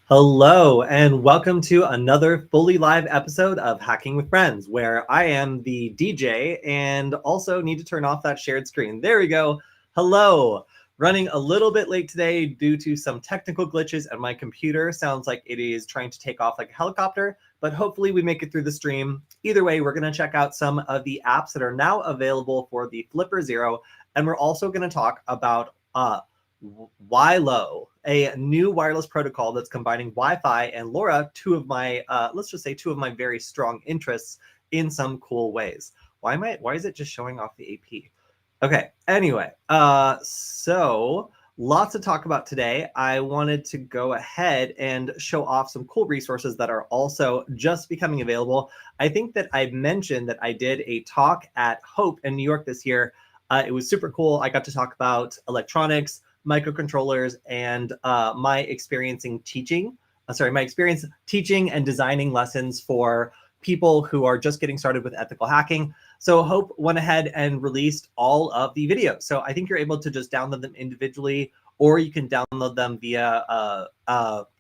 Hello, and welcome to another fully live episode of Hacking with Friends, where I am the DJ and also need to turn off that shared screen. There we go. Hello. Running a little bit late today due to some technical glitches, and my computer sounds like it is trying to take off like a helicopter, but hopefully we make it through the stream. Either way, we're going to check out some of the apps that are now available for the Flipper Zero, and we're also going to talk about WiLo, a new wireless protocol that's combining Wi-Fi and LoRa, let's just say two of my very strong interests in some cool ways. Why is it just showing off the AP? Okay, anyway, so lots to talk about today. I wanted to go ahead and show off some cool resources that are also just becoming available. I think that I mentioned that I did a talk at Hope in New York this year. It was super cool. I got to talk about electronics, microcontrollers, and my experience teaching and designing lessons for people who are just getting started with ethical hacking. So Hope went ahead and released all of the videos. So I think you're able to just download them individually, or you can download them via,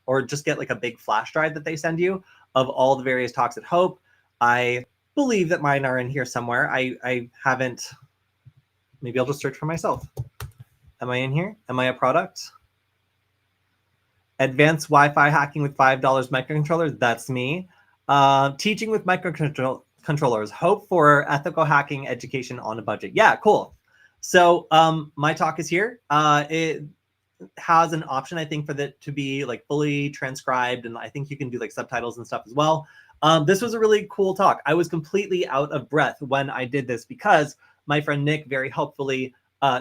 or just get like a big flash drive that they send you of all the various talks at Hope. I believe that mine are in here somewhere. I haven't, maybe I'll just search for myself. Am I in here? Am I a product? Advanced Wi-Fi hacking with $5 microcontrollers. That's me. Teaching with microcontrollers. Hope for ethical hacking education on a budget. Yeah, cool. So my talk is here. It has an option, I think, for that to be like fully transcribed, and I think you can do like subtitles and stuff as well. This was a really cool talk. I was completely out of breath when I did this because my friend Nick very helpfully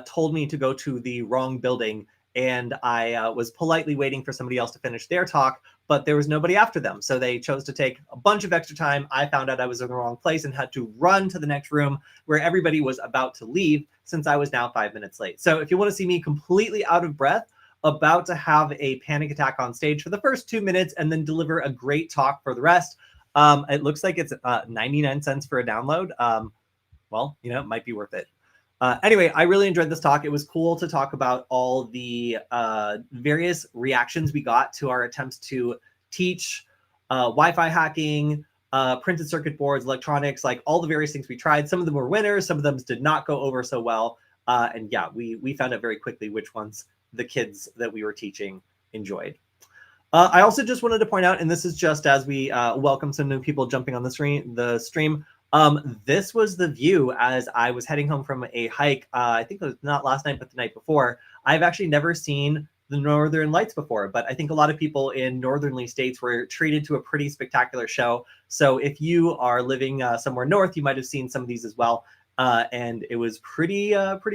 told me to go to the wrong building, and I was politely waiting for somebody else to finish their talk, but there was nobody after them. So they chose to take a bunch of extra time. I found out I was in the wrong place and had to run to the next room where everybody was about to leave, since I was now 5 minutes late. So if you want to see me completely out of breath, about to have a panic attack on stage for the first 2 minutes and then deliver a great talk for the rest, it looks like it's 99 cents for a download. Well, you know, it might be worth it. Anyway, I really enjoyed this talk. It was cool to talk about all the various reactions we got to our attempts to teach Wi-Fi hacking, printed circuit boards, electronics, like all the various things we tried. Some of them were winners, some of them did not go over so well. And yeah, we found out very quickly which ones the kids that we were teaching enjoyed. I also just wanted to point out, and this is just as we welcome some new people jumping on the stream, this was the view as I was heading home from a hike. I think it was not last night, but the night before. I've actually never seen the Northern Lights before, but I think a lot of people in northernly states were treated to a pretty spectacular show. So if you are living somewhere north, you might have seen some of these as well. And it was pretty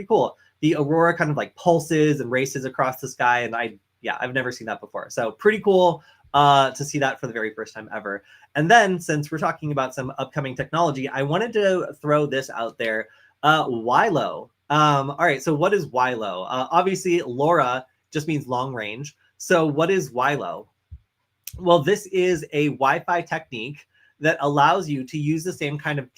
cool. The aurora kind of like pulses and races across the sky, and I've never seen that before. So pretty cool to see that for the very first time ever. And then, since we're talking about some upcoming technology, I wanted to throw this out there. WiLo. All right, so what is WiLo? Obviously, LoRa just means long range. So what is WiLo? Well, this is a Wi-Fi technique that allows you to use the same kind of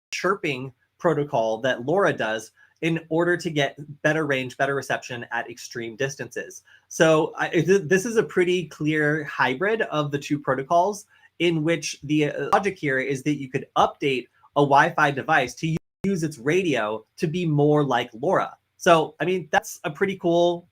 chirping protocol that LoRa does in order to get better range, better reception at extreme distances. So this is a pretty clear hybrid of the two protocols, in which the logic here is that you could update a Wi-Fi device to use its radio to be more like LoRa. So, I mean, that's a pretty cool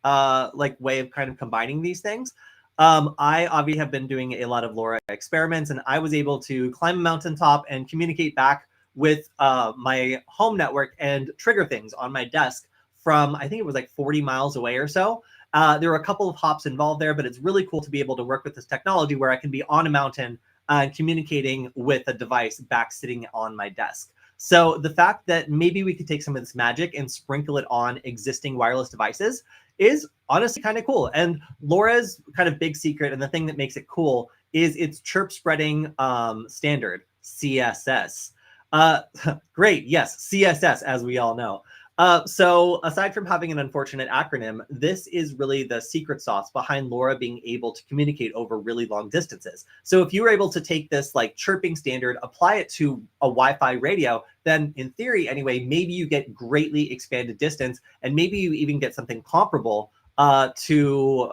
way of kind of combining these things. I obviously have been doing a lot of LoRa experiments, and I was able to climb a mountaintop and communicate back with my home network and trigger things on my desk from, I think it was like 40 miles away or so. There were a couple of hops involved there, but it's really cool to be able to work with this technology where I can be on a mountain communicating with a device back sitting on my desk. So the fact that maybe we could take some of this magic and sprinkle it on existing wireless devices is honestly kind of cool. And LoRa's kind of big secret, and the thing that makes it cool, is its chirp spreading standard, CSS. Great, yes, CSS, as we all know. So aside from having an unfortunate acronym, this is really the secret sauce behind LoRa being able to communicate over really long distances. So if you were able to take this like chirping standard, apply it to a Wi-Fi radio, then in theory anyway, maybe you get greatly expanded distance, and maybe you even get something comparable to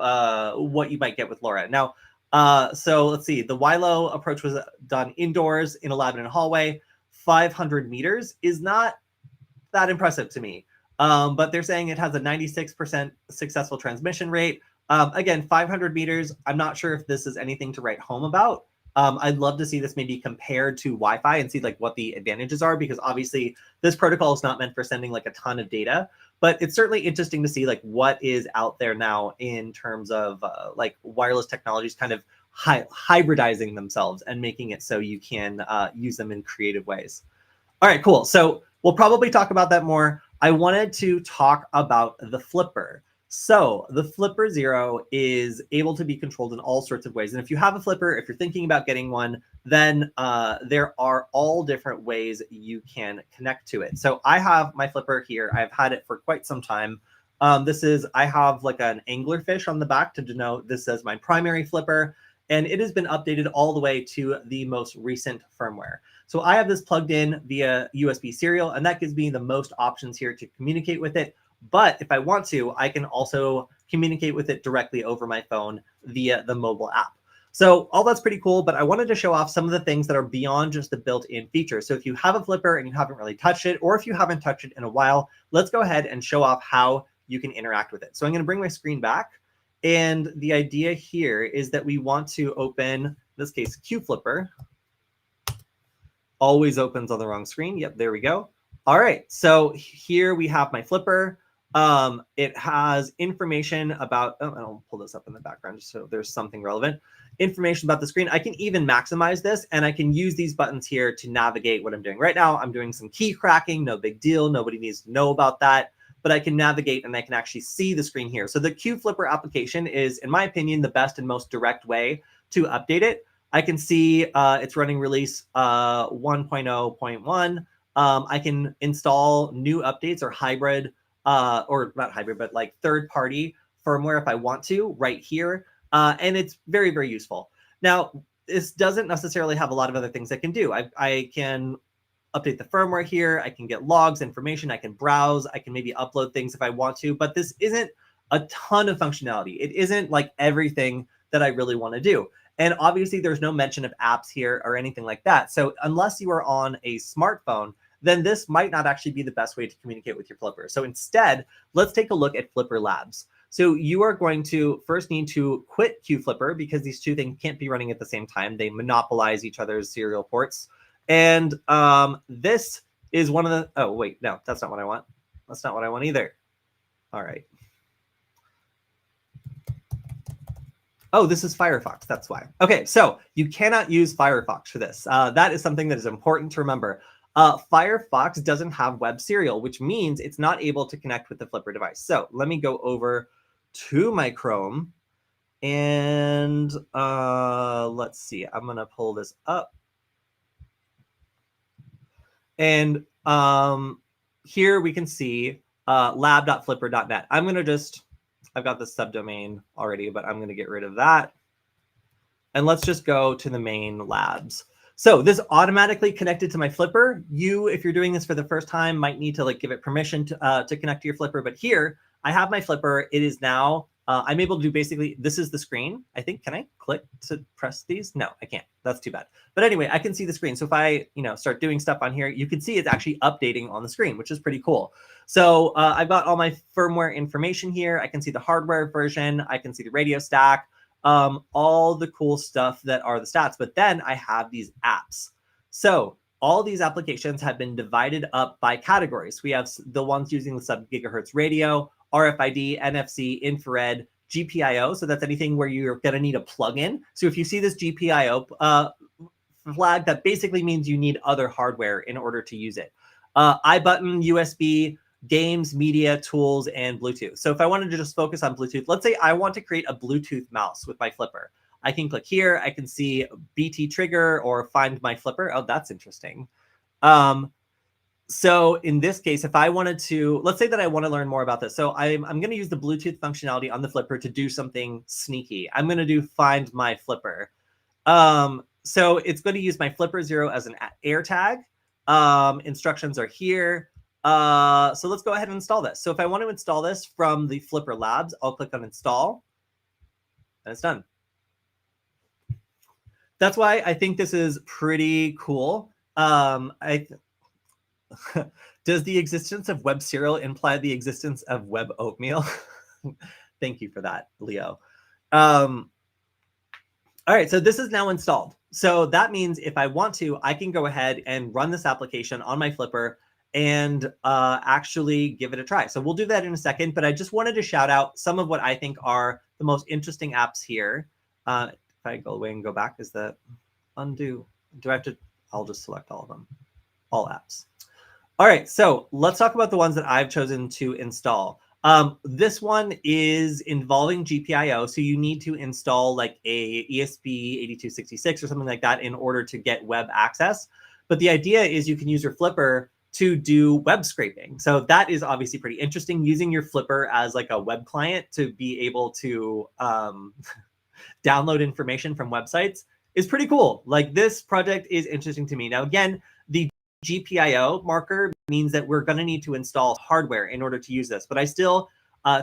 what you might get with LoRa. Now, So let's see. The YLO approach was done indoors in a lab in a hallway. 500 meters is not that impressive to me. But they're saying it has a 96% successful transmission rate. Again, 500 meters. I'm not sure if this is anything to write home about. I'd love to see this maybe compared to Wi-Fi and see like what the advantages are, because obviously this protocol is not meant for sending like a ton of data, but it's certainly interesting to see like what is out there now in terms of like wireless technologies kind of hybridizing themselves and making it so you can use them in creative ways. All right, cool. So we'll probably talk about that more. I wanted to talk about the Flipper. So the Flipper Zero is able to be controlled in all sorts of ways. And if you have a Flipper, if you're thinking about getting one, then there are all different ways you can connect to it. So I have my Flipper here. I've had it for quite some time. I have like an anglerfish on the back to denote this as my primary Flipper. And it has been updated all the way to the most recent firmware. So I have this plugged in via USB serial, and that gives me the most options here to communicate with it. But if I want to, I can also communicate with it directly over my phone via the mobile app. So all that's pretty cool, but I wanted to show off some of the things that are beyond just the built-in features. So if you have a Flipper and you haven't really touched it, or if you haven't touched it in a while, let's go ahead and show off how you can interact with it. So I'm going to bring my screen back. And the idea here is that we want to open, in this case, QFlipper. Always opens on the wrong screen. Yep, there we go. All right, so here we have my Flipper. It has information about, I'll pull this up in the background just so there's something relevant. Information about the screen. I can even maximize this, and I can use these buttons here to navigate what I'm doing. Right now, I'm doing some key cracking, no big deal. Nobody needs to know about that, but I can navigate and I can actually see the screen here. So the QFlipper application is, in my opinion, the best and most direct way to update it. I can see it's running release 1.0.1. I can install new updates or hybrid, or not hybrid, but like third-party firmware if I want to right here. And it's very, very useful. Now, this doesn't necessarily have a lot of other things I can do. I can update the firmware here. I can get logs, information. I can browse. I can maybe upload things if I want to, but this isn't a ton of functionality. It isn't like everything that I really want to do. And obviously there's no mention of apps here or anything like that. So unless you are on a smartphone, then this might not actually be the best way to communicate with your Flipper. So instead, let's take a look at Flipper Labs. So you are going to first need to quit QFlipper because these two things can't be running at the same time. They monopolize each other's serial ports. And this is one of the, oh, wait, no, that's not what I want. That's not what I want either. All right. Oh, this is Firefox. That's why. Okay, so you cannot use Firefox for this. That is something that is important to remember. Firefox doesn't have web serial, which means it's not able to connect with the Flipper device. So let me go over to my Chrome and let's see. I'm going to pull this up. And here we can see lab.flipper.net. I'm going to just, I've got the subdomain already, but I'm going to get rid of that. And let's just go to the main labs. So this automatically connected to my Flipper. You, if you're doing this for the first time, might need to like give it permission to connect to your Flipper. But here I have my Flipper. It is now, I'm able to do basically, this is the screen. I think, can I click to press these? No, I can't. That's too bad. But anyway, I can see the screen. So if I, start doing stuff on here, you can see it's actually updating on the screen, which is pretty cool. So I've got all my firmware information here. I can see the hardware version. I can see the radio stack. All the cool stuff that are the stats, but then I have these apps. So all these applications have been divided up by categories. We have the ones using the sub-gigahertz radio, RFID, NFC, infrared, GPIO. So that's anything where you're going to need a plug-in. So if you see this GPIO flag, that basically means you need other hardware in order to use it. iButton, USB, games, media, tools, and Bluetooth. So if I wanted to just focus on Bluetooth, let's say I want to create a Bluetooth mouse with my Flipper. I can click here. I can see BT trigger or find my Flipper. Oh, that's interesting. So in this case, if I wanted to, let's say that I want to learn more about this. So I'm going to use the Bluetooth functionality on the Flipper to do something sneaky. I'm going to do find my Flipper. So it's going to use my Flipper Zero as an AirTag. Instructions are here. So let's go ahead and install this. So if I want to install this from the Flipper Labs, I'll click on install and it's done. that's why I think this is pretty cool. Does the existence of web cereal imply the existence of web oatmeal? Thank you for that, Leo. All right, so this is now installed. So that means if I want to, I can go ahead and run this application on my Flipper and actually give it a try. So we'll do that in a second, but I just wanted to shout out some of what I think are the most interesting apps here. If I go away and go back, is that undo? Do I have to? I'll just select all of them, all apps. All right, so let's talk about the ones that I've chosen to install. This one is involving GPIO, so you need to install like a ESP8266 or something like that in order to get web access. But the idea is you can use your Flipper to do web scraping. So that is obviously pretty interesting, using your Flipper as like a web client to be able to download information from websites is pretty cool. Like, this project is interesting to me. Now, again, the GPIO marker means that we're going to need to install hardware in order to use this, but I still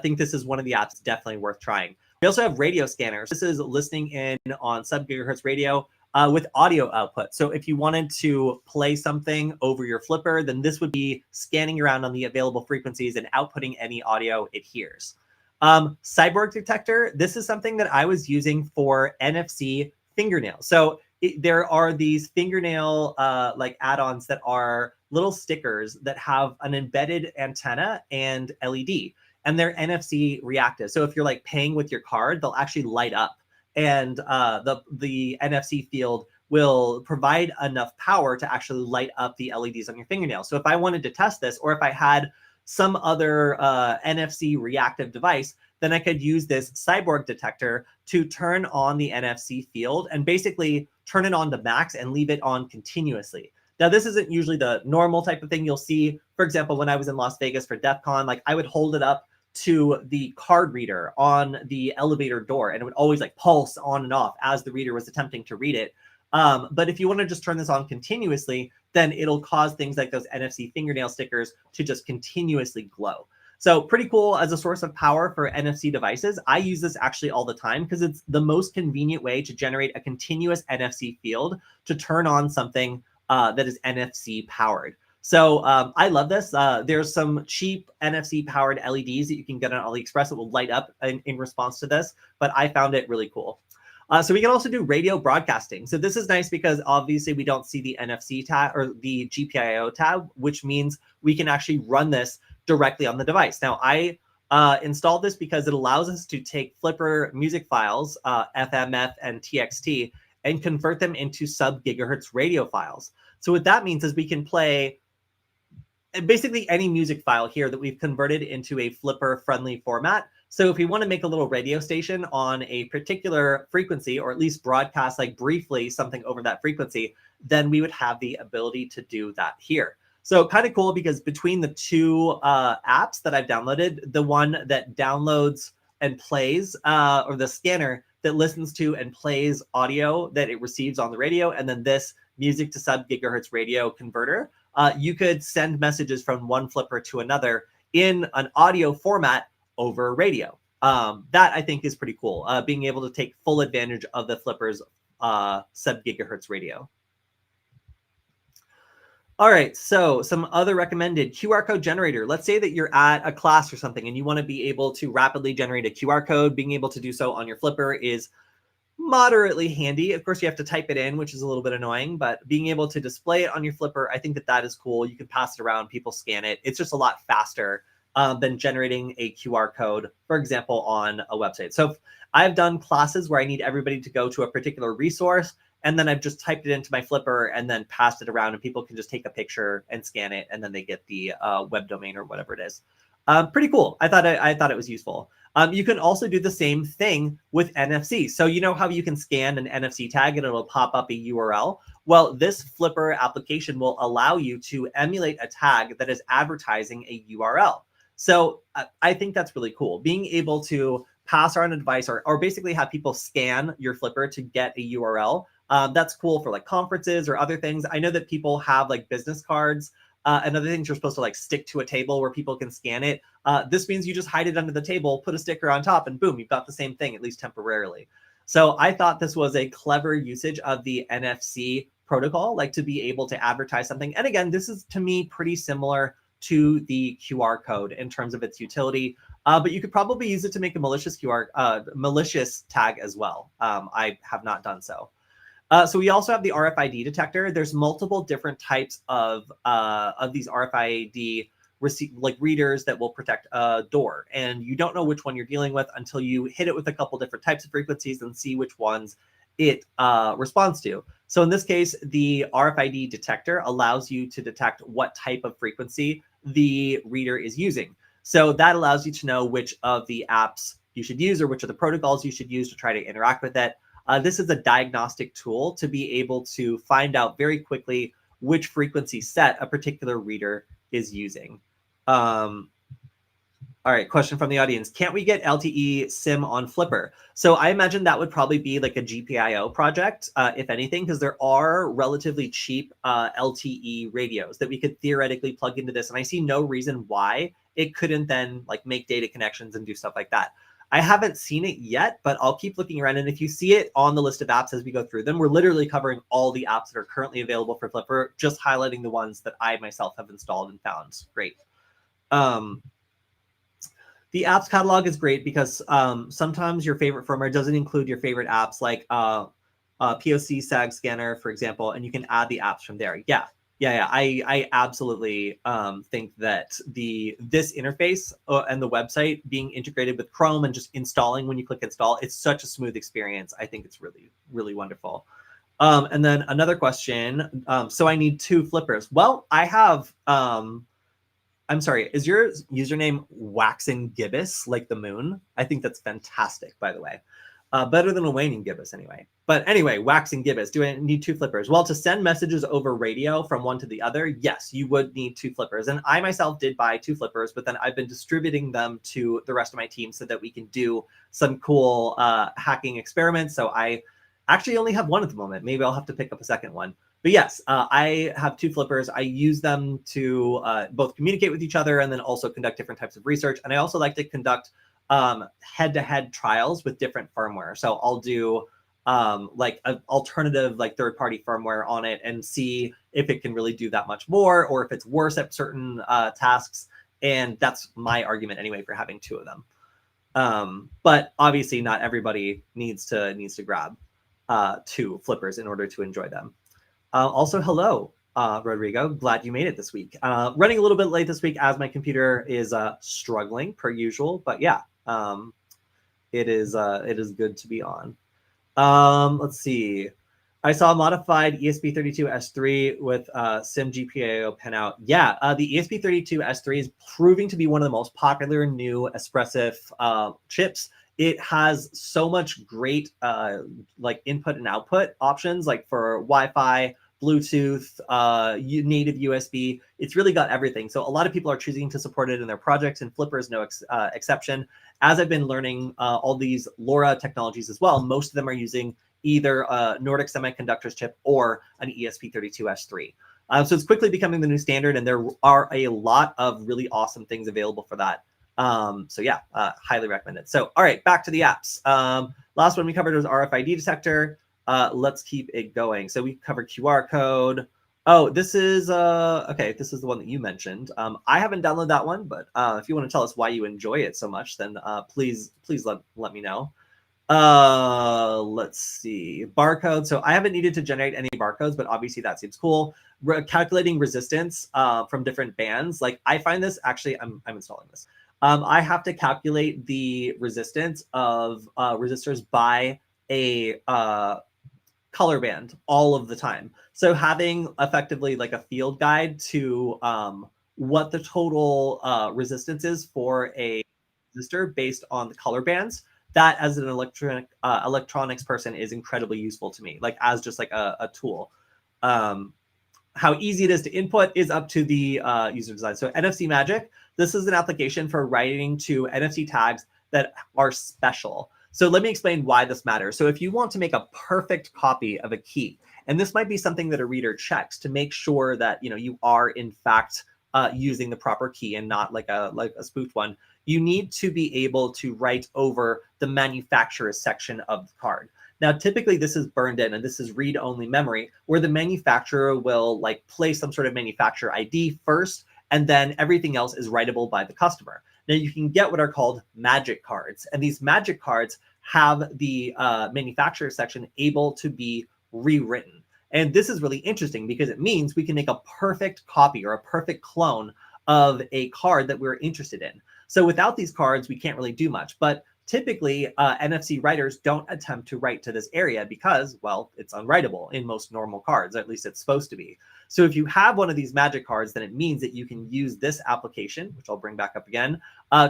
think this is one of the apps definitely worth trying. We also have radio scanners. This is listening in on sub-gigahertz radio with audio output. So if you wanted to play something over your Flipper, then this would be scanning around on the available frequencies and outputting any audio it hears. Cyborg detector. This is something that I was using for NFC fingernails. So there are these fingernail like add-ons that are little stickers that have an embedded antenna and LED, and they're NFC reactive. So if you're like paying with your card, they'll actually light up, and the NFC field will provide enough power to actually light up the LEDs on your fingernail. So if I wanted to test this, or if I had some other NFC reactive device, then I could use this cyborg detector to turn on the NFC field and basically turn it on to max and leave it on continuously. Now, this isn't usually the normal type of thing you'll see. For example, when I was in Las Vegas for DEF CON, like, I would hold it up to the card reader on the elevator door, and it would always like pulse on and off as the reader was attempting to read it. But if you want to just turn this on continuously, then it'll cause things like those NFC fingernail stickers to just continuously glow. So pretty cool as a source of power for NFC devices. I use this actually all the time because it's the most convenient way to generate a continuous NFC field to turn on something that is NFC powered. So I love this. There's some cheap NFC powered LEDs that you can get on AliExpress that will light up in response to this, but I found it really cool. So we can also do radio broadcasting. So this is nice because obviously we don't see the NFC tab or the GPIO tab, which means we can actually run this directly on the device. Now, I installed this because it allows us to take Flipper music files, FMF and TXT, and convert them into sub-gigahertz radio files. So what that means is we can play basically any music file here that we've converted into a Flipper-friendly format. So if we want to make a little radio station on a particular frequency, or at least broadcast like briefly something over that frequency, then we would have the ability to do that here. So kind of cool, because between the two apps that I've downloaded, the one that downloads and plays, or the scanner that listens to and plays audio that it receives on the radio, and then this music to sub-gigahertz radio converter, you could send messages from one Flipper to another in an audio format over radio. That I think is pretty cool, being able to take full advantage of the Flipper's sub-gigahertz radio. All right, so some other recommended QR code generator. Let's say that you're at a class or something and you want to be able to rapidly generate a QR code. Being able to do so on your Flipper is moderately handy. Of course, you have to type it in, which is a little bit annoying, but being able to display it on your Flipper, I think that that is cool. You can pass it around, people scan it. It's just a lot faster than generating a QR code, for example, on a website. So I've done classes where I need everybody to go to a particular resource, and then I've just typed it into my Flipper and then passed it around, and people can just take a picture and scan it, and then they get the web domain or whatever it is. Pretty cool. I thought it was useful. You can also do the same thing with NFC. So you know how you can scan an NFC tag and it'll pop up a URL? Well, this Flipper application will allow you to emulate a tag that is advertising a URL. So I think that's really cool. Being able to pass around a device or basically have people scan your Flipper to get a URL. That's cool for like conferences or other things. I know that people have like business cards and other things you're supposed to like stick to a table where people can scan it. This means you just hide it under the table, put a sticker on top, and boom, you've got the same thing, at least temporarily. So I thought this was a clever usage of the NFC protocol, like to be able to advertise something. And again, this is to me pretty similar to the QR code in terms of its utility. But you could probably use it to make a malicious malicious tag as well. I have not done so. So we also have the RFID detector. There's multiple different types of these RFID readers that will protect a door, and you don't know which one you're dealing with until you hit it with a couple different types of frequencies and see which ones it responds to. So in this case, the RFID detector allows you to detect what type of frequency the reader is using. So that allows you to know which of the apps you should use or which of the protocols you should use to try to interact with it. This is a diagnostic tool to be able to find out very quickly which frequency set a particular reader is using. All right, question from the audience. Can't we get LTE SIM on Flipper? So I imagine that would probably be like a GPIO project, if anything, because there are relatively cheap LTE radios that we could theoretically plug into this. And I see no reason why it couldn't then like make data connections and do stuff like that. I haven't seen it yet, but I'll keep looking around. And if you see it on the list of apps as we go through them, we're literally covering all the apps that are currently available for Flipper, just highlighting the ones that I myself have installed and found great. The apps catalog is great because sometimes your favorite firmware doesn't include your favorite apps, like POC SAG scanner, for example, and you can add the apps from there. Yeah. I absolutely think that this interface and the website being integrated with Chrome and just installing when you click install, it's such a smooth experience. I think it's really, really wonderful. And then another question. So I need 2 flippers. Well, I have. I'm sorry, is your username Waxing Gibbous, like the moon? I think that's fantastic, by the way. Better than a waning gibbous, anyway. But anyway, Waxing Gibbous, do I need 2 flippers? Well, to send messages over radio from one to the other, yes, you would need 2 flippers. And I myself did buy 2 flippers, but then I've been distributing them to the rest of my team so that we can do some cool hacking experiments. So I actually only have one at the moment. Maybe I'll have to pick up a second one. But yes, I have 2 flippers. I use them to both communicate with each other and then also conduct different types of research. And I also like to conduct head-to-head trials with different firmware. So I'll do like an alternative, like third-party firmware on it and see if it can really do that much more or if it's worse at certain tasks. And that's my argument anyway for having 2 of them. But obviously, not everybody needs to grab 2 flippers in order to enjoy them. Also, hello, Rodrigo. Glad you made it this week. Running a little bit late this week as my computer is struggling per usual, but yeah, it is good to be on. Let's see. I saw a modified ESP32S3 with SIM GPIO pinout. Yeah, the ESP32S3 is proving to be one of the most popular new Espressif chips. It has so much great like input and output options, like for Wi-Fi, Bluetooth, native USB. It's really got everything. So a lot of people are choosing to support it in their projects, and Flipper is no exception. As I've been learning all these LoRa technologies as well, most of them are using either a Nordic Semiconductor's chip or an ESP32S3. So it's quickly becoming the new standard, and there are a lot of really awesome things available for that. So yeah, highly recommend it. So, all right, back to the apps. Last one we covered was RFID detector. Let's keep it going. So we covered QR code. Oh, this is okay. This is the one that you mentioned. I haven't downloaded that one, but if you want to tell us why you enjoy it so much, then please let me know. Let's see, barcode. So I haven't needed to generate any barcodes, but obviously that seems cool. Calculating resistance from different bands. Like I find this actually, I'm installing this. I have to calculate the resistance of resistors by a color band all of the time. So having effectively like a field guide to what the total resistance is for a resistor based on the color bands, that as an electronics person is incredibly useful to me, like as just like a tool. How easy it is to input is up to the user design. So NFC Magic, this is an application for writing to NFC tags that are special. So let me explain why this matters. So if you want to make a perfect copy of a key, and this might be something that a reader checks to make sure that you are in fact using the proper key and not like a spoofed one, you need to be able to write over the manufacturer's section of the card. Now, typically this is burned in and this is read-only memory where the manufacturer will like place some sort of manufacturer ID first, and then everything else is writable by the customer. Now you can get what are called magic cards, and these magic cards have the manufacturer section able to be rewritten. And this is really interesting because it means we can make a perfect copy or a perfect clone of a card that we're interested in. So without these cards, we can't really do much. But typically, NFC writers don't attempt to write to this area because, well, it's unwritable in most normal cards, at least it's supposed to be. So if you have one of these magic cards, then it means that you can use this application, which I'll bring back up again,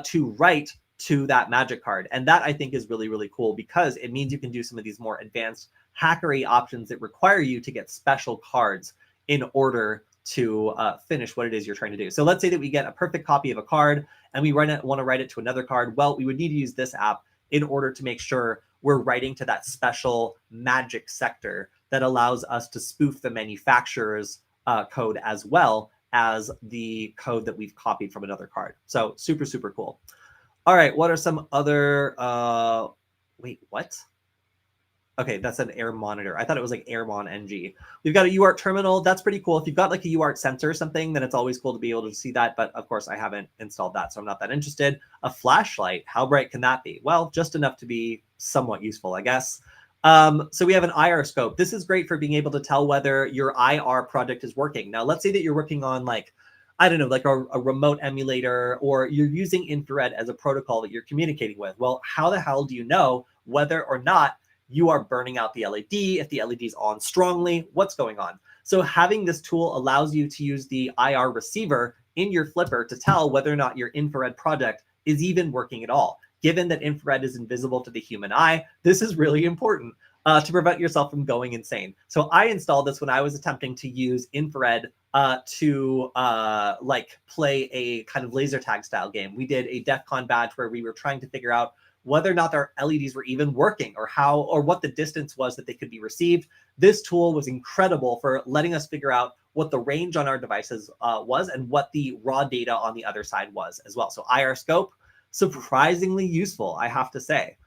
to write to that magic card. And that I think is really, really cool because it means you can do some of these more advanced hackery options that require you to get special cards in order to finish what it is you're trying to do. So let's say that we get a perfect copy of a card and we want to write it to another card. Well, we would need to use this app in order to make sure we're writing to that special magic sector that allows us to spoof the manufacturer's code as well as the code that we've copied from another card. So super, super cool. All right, what are some other, wait, what? Okay, that's an Air monitor. I thought it was like Airmon NG. We've got a UART terminal. That's pretty cool. If you've got like a UART sensor or something, then it's always cool to be able to see that. But of course, I haven't installed that, so I'm not that interested. A flashlight, how bright can that be? Well, just enough to be somewhat useful, I guess. So we have an IR scope. This is great for being able to tell whether your IR project is working. Now, let's say that you're working on like, I don't know, like a remote emulator, or you're using infrared as a protocol that you're communicating with. Well, how the hell do you know whether or not you are burning out the LED, if the LED is on strongly, what's going on? So having this tool allows you to use the IR receiver in your flipper to tell whether or not your infrared project is even working at all. Given that infrared is invisible to the human eye, this is really important to prevent yourself from going insane. So I installed this when I was attempting to use infrared to like play a kind of laser tag style game. We did a DEF CON badge where we were trying to figure out whether or not their LEDs were even working, or how, or what the distance was that they could be received. This tool was incredible for letting us figure out what the range on our devices was and what the raw data on the other side was as well. So IR scope, surprisingly useful, I have to say.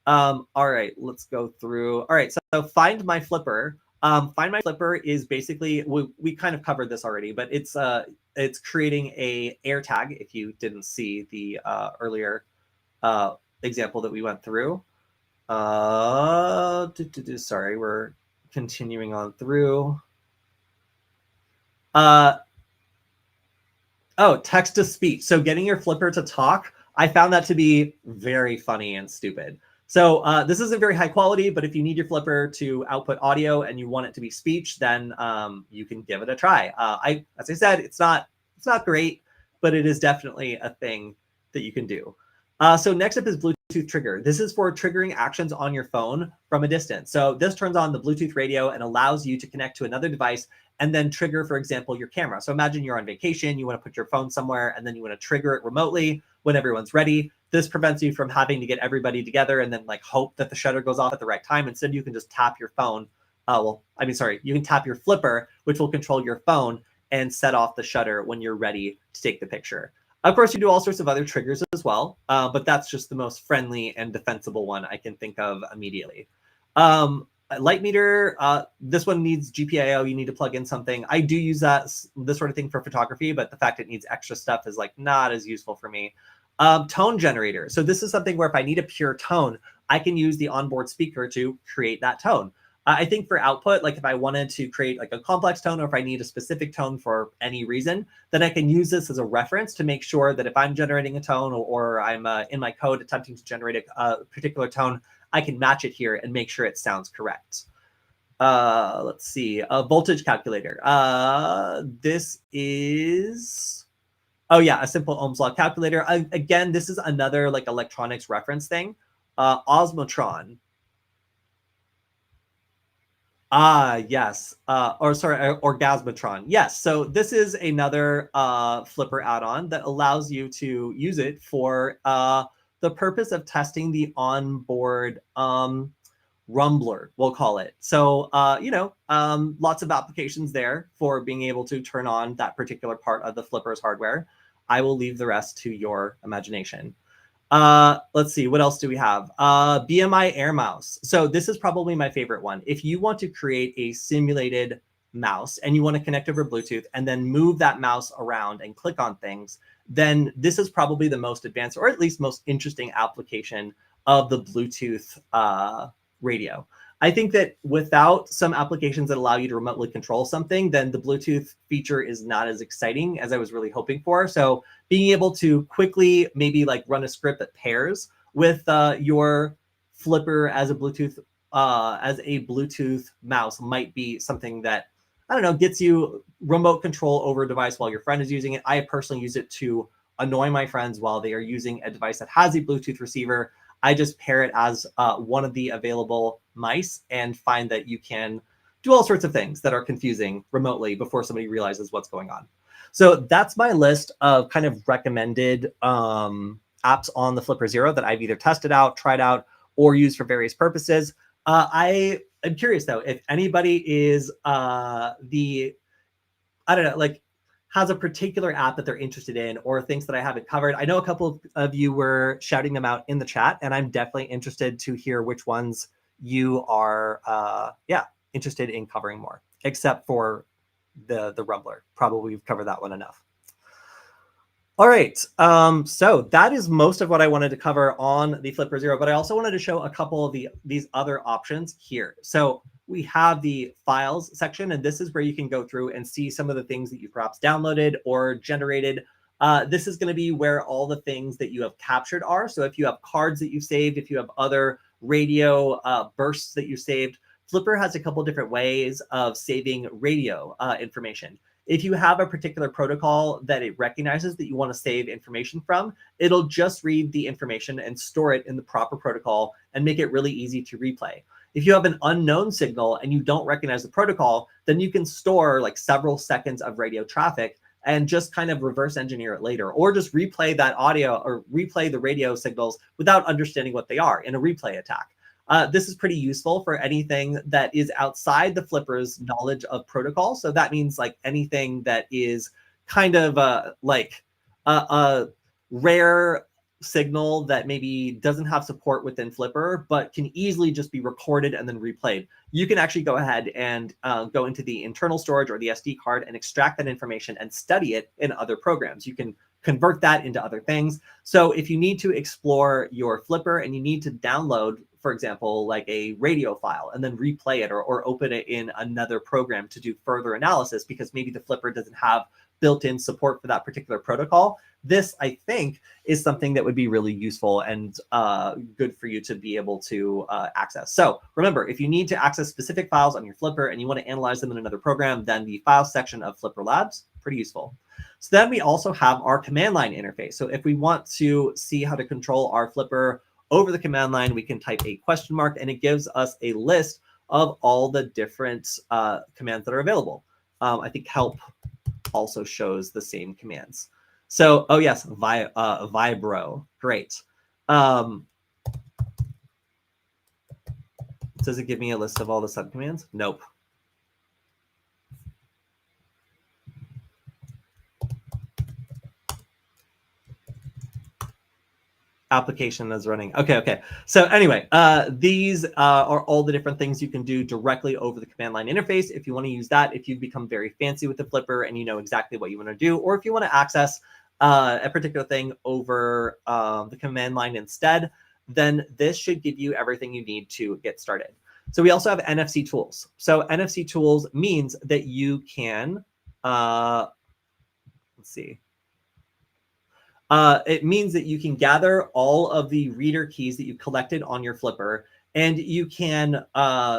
All right, let's go through. All right, so Find My Flipper. Find My Flipper is basically, we kind of covered this already, but it's creating a AirTag. If you didn't see the earlier example that we went through. Sorry, we're continuing on through. Oh, text to speech. So getting your flipper to talk, I found that to be very funny and stupid. So this isn't very high quality, but if you need your flipper to output audio and you want it to be speech, then you can give it a try. As I said, it's not great, but it is definitely a thing that you can do. So next up is Bluetooth trigger. This is for triggering actions on your phone from a distance. So this turns on the Bluetooth radio and allows you to connect to another device and then trigger, for example, your camera. So imagine you're on vacation, you want to put your phone somewhere, and then you want to trigger it remotely when everyone's ready. This prevents you from having to get everybody together and then like hope that the shutter goes off at the right time. Instead, you can just tap your phone. You can tap your flipper, which will control your phone and set off the shutter when you're ready to take the picture. Of course, you do all sorts of other triggers as well, but that's just the most friendly and defensible one I can think of immediately. Light meter, this one needs GPIO. You need to plug in something. I do use this sort of thing for photography, but the fact it needs extra stuff is like not as useful for me. Tone generator. So this is something where if I need a pure tone, I can use the onboard speaker to create that tone. I think for output, like if I wanted to create like a complex tone, or if I need a specific tone for any reason, then I can use this as a reference to make sure that if I'm generating a tone, or I'm in my code attempting to generate a particular tone, I can match it here and make sure it sounds correct. Let's see, a voltage calculator. This is, oh yeah, a simple Ohm's law calculator. Again, this is another like electronics reference thing. Osmotron. Yes. Orgasmatron. Yes. So this is another flipper add-on that allows you to use it for the purpose of testing the onboard rumbler, we'll call it. So, lots of applications there for being able to turn on that particular part of the flipper's hardware. I will leave the rest to your imagination. Let's see, what else do we have? BMI Air Mouse. So this is probably my favorite one. If you want to create a simulated mouse and you want to connect over Bluetooth and then move that mouse around and click on things, then this is probably the most advanced, or at least most interesting application of the Bluetooth radio. I think that without some applications that allow you to remotely control something, then the Bluetooth feature is not as exciting as I was really hoping for. So being able to quickly maybe like run a script that pairs with your flipper as a Bluetooth mouse might be something that, I don't know, gets you remote control over a device while your friend is using it. I personally use it to annoy my friends while they are using a device that has a Bluetooth receiver. I just pair it as one of the available mice and find that you can do all sorts of things that are confusing remotely before somebody realizes what's going on. So that's my list of kind of recommended apps on the Flipper Zero that I've either tested out, tried out, or used for various purposes. I am curious though, if anybody is I don't know, like has a particular app that they're interested in or things that I haven't covered. I know a couple of you were shouting them out in the chat, and I'm definitely interested to hear which ones you are interested in covering more, except for the Rumbler. Probably we've covered that one enough. All right, so that is most of what I wanted to cover on the Flipper Zero, but I also wanted to show a couple of these other options here. So we have the files section, and this is where you can go through and see some of the things that you perhaps downloaded or generated. This is going to be where all the things that you have captured are. So if you have cards that you've saved, if you have other radio bursts that you saved, Flipper has a couple different ways of saving radio information. If you have a particular protocol that it recognizes that you want to save information from, it'll just read the information and store it in the proper protocol and make it really easy to replay. If you have an unknown signal and you don't recognize the protocol, then you can store like several seconds of radio traffic and just kind of reverse engineer it later, or just replay that audio or replay the radio signals without understanding what they are in a replay attack. This is pretty useful for anything that is outside the Flipper's knowledge of protocol. So that means like anything that is kind of like a rare signal that maybe doesn't have support within Flipper, but can easily just be recorded and then replayed. You can actually go ahead and go into the internal storage or the SD card and extract that information and study it in other programs. You can convert that into other things. So if you need to explore your Flipper and you need to download, for example, like a radio file and then replay it or open it in another program to do further analysis because maybe the Flipper doesn't have built-in support for that particular protocol, this, I think, is something that would be really useful and good for you to be able to access. So remember, if you need to access specific files on your Flipper and you want to analyze them in another program, then the file section of Flipper Labs, pretty useful. So then we also have our command line interface. So if we want to see how to control our Flipper over the command line, we can type a question mark and it gives us a list of all the different commands that are available. I think help also shows the same commands. So, oh yes, Vibro, great. Does it give me a list of all the subcommands? Nope. Application is running. Okay. So anyway, these are all the different things you can do directly over the command line interface. If you want to use that, if you've become very fancy with the Flipper and you know exactly what you want to do, or if you want to access a particular thing over the command line instead, then this should give you everything you need to get started. So we also have NFC tools. So NFC tools means that you can, let's see. It means that you can gather all of the reader keys that you collected on your Flipper, and you can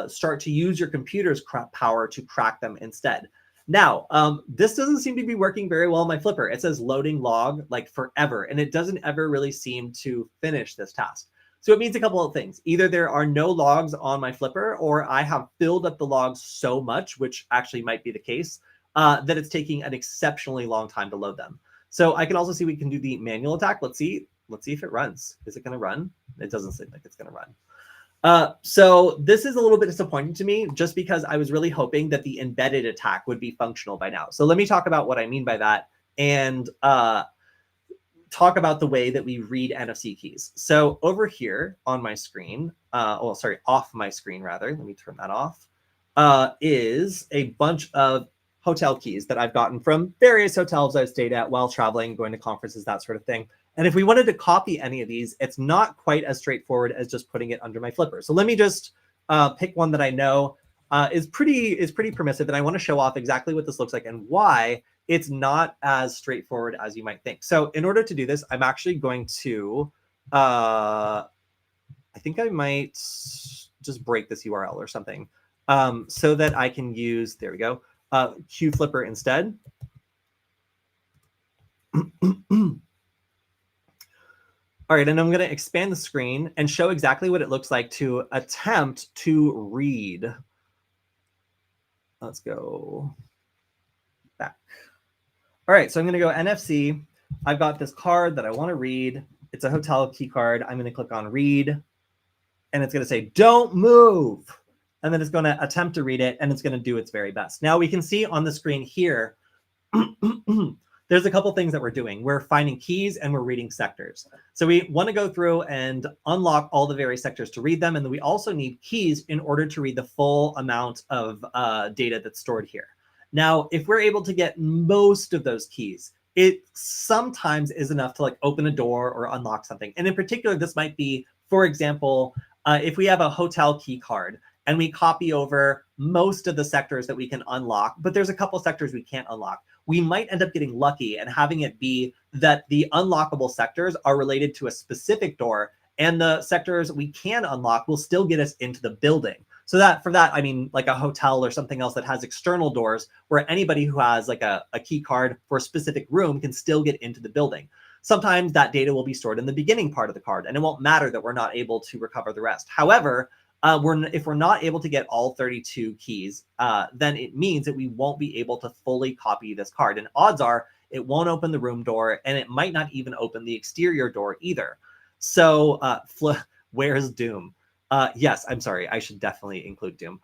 start to use your computer's power to crack them instead. Now, this doesn't seem to be working very well on my Flipper. It says loading log like forever, and it doesn't ever really seem to finish this task. So it means a couple of things. Either there are no logs on my Flipper, or I have filled up the logs so much, which actually might be the case, that it's taking an exceptionally long time to load them. So I can also see we can do the manual attack. Let's see if it runs. Is it going to run? It doesn't seem like it's going to run. So this is a little bit disappointing to me just because I was really hoping that the embedded attack would be functional by now. So let me talk about what I mean by that and talk about the way that we read NFC keys. So over here on my screen, off my screen rather, let me turn that off, is a bunch of hotel keys that I've gotten from various hotels I've stayed at while traveling, going to conferences, that sort of thing. And if we wanted to copy any of these, it's not quite as straightforward as just putting it under my flipper. So let me just pick one that I know is pretty permissive, and I want to show off exactly what this looks like and why it's not as straightforward as you might think. So in order to do this, I'm actually going to, I think I might just break this URL or something so that I can use, there we go, QFlipper instead. All right, and I'm going to expand the screen and show exactly what it looks like to attempt to read. Let's go back. All right, so I'm going to go NFC. I've got this card that I want to read. It's a hotel key card. I'm going to click on read, and it's going to say, don't move. And then it's going to attempt to read it, and it's going to do its very best. Now we can see on the screen here, there's a couple things that we're doing. We're finding keys and we're reading sectors. So we want to go through and unlock all the various sectors to read them. And then we also need keys in order to read the full amount of data that's stored here. Now, if we're able to get most of those keys, it sometimes is enough to like open a door or unlock something. And in particular, this might be, for example, if we have a hotel key card and we copy over most of the sectors that we can unlock, but there's a couple sectors we can't unlock, we might end up getting lucky and having it be that the unlockable sectors are related to a specific door, and the sectors we can unlock will still get us into the building. So that for that, I mean, like a hotel or something else that has external doors where anybody who has like a key card for a specific room can still get into the building. Sometimes that data will be stored in the beginning part of the card, and it won't matter that we're not able to recover the rest. However, if we're not able to get all 32 keys, then it means that we won't be able to fully copy this card. And odds are it won't open the room door, and it might not even open the exterior door either. So where's Doom? Yes, I'm sorry. I should definitely include Doom.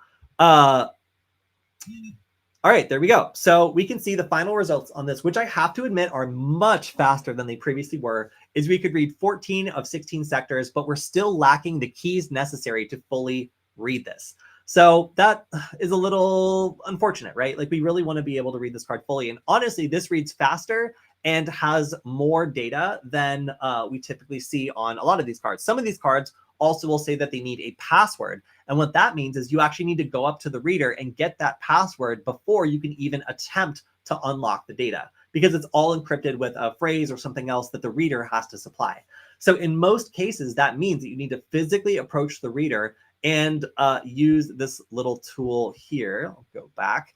All right, there we go. So we can see the final results on this, which I have to admit are much faster than they previously were, is we could read 14 of 16 sectors, but we're still lacking the keys necessary to fully read this. So that is a little unfortunate, right? Like we really want to be able to read this card fully. And honestly, this reads faster and has more data than we typically see on a lot of these cards. Some of these cards also will say that they need a password. And what that means is you actually need to go up to the reader and get that password before you can even attempt to unlock the data, because it's all encrypted with a phrase or something else that the reader has to supply. So in most cases, that means that you need to physically approach the reader and use this little tool here. I'll go back.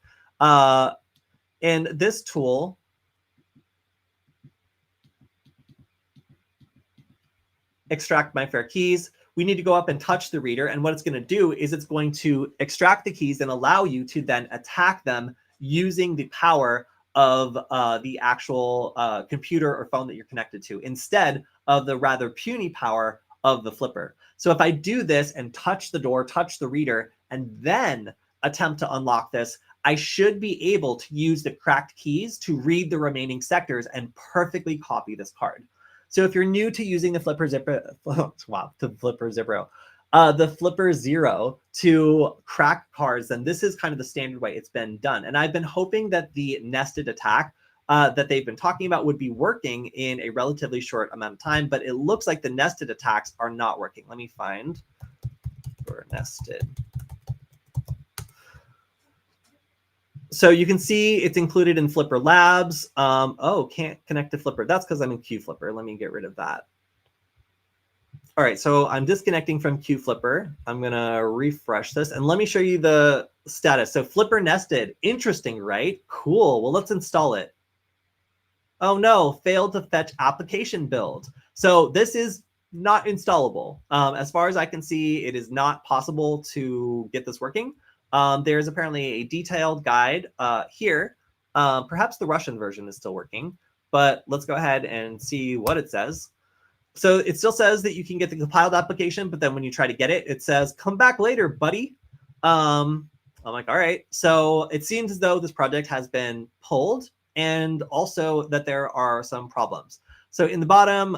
And this tool extract my fair keys. We need to go up and touch the reader. And what it's going to do is it's going to extract the keys and allow you to then attack them using the power of the actual computer or phone that you're connected to, instead of the rather puny power of the flipper. So if I do this and touch the door, touch the reader, and then attempt to unlock this, I should be able to use the cracked keys to read the remaining sectors and perfectly copy this card. So if you're new to using the Flipper Zero to crack cards, then this is kind of the standard way it's been done. And I've been hoping that the nested attack that they've been talking about would be working in a relatively short amount of time, but it looks like the nested attacks are not working. Let me find for nested. So you can see it's included in Flipper Labs. Oh, can't connect to Flipper. That's because I'm in QFlipper. Let me get rid of that. All right, so I'm disconnecting from QFlipper. I'm going to refresh this, and let me show you the status. So Flipper nested. Interesting, right? Cool. Well, let's install it. Oh, no, failed to fetch application build. So this is not installable. As far as I can see, it is not possible to get this working. There's apparently a detailed guide here. Perhaps the Russian version is still working, but let's go ahead and see what it says. So it still says that you can get the compiled application, but then when you try to get it, it says, come back later, buddy. I'm like, all right. So it seems as though this project has been pulled, and also that there are some problems. So in the bottom,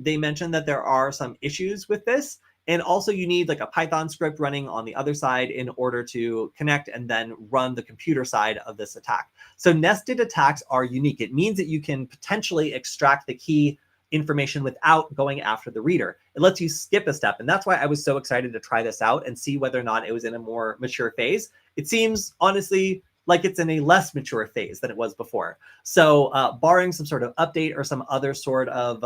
they mentioned that there are some issues with this. And also you need like a Python script running on the other side in order to connect and then run the computer side of this attack. So nested attacks are unique. It means that you can potentially extract the key information without going after the reader. It lets you skip a step. And that's why I was so excited to try this out and see whether or not it was in a more mature phase. It seems honestly like it's in a less mature phase than it was before. So barring some sort of update or some other sort of,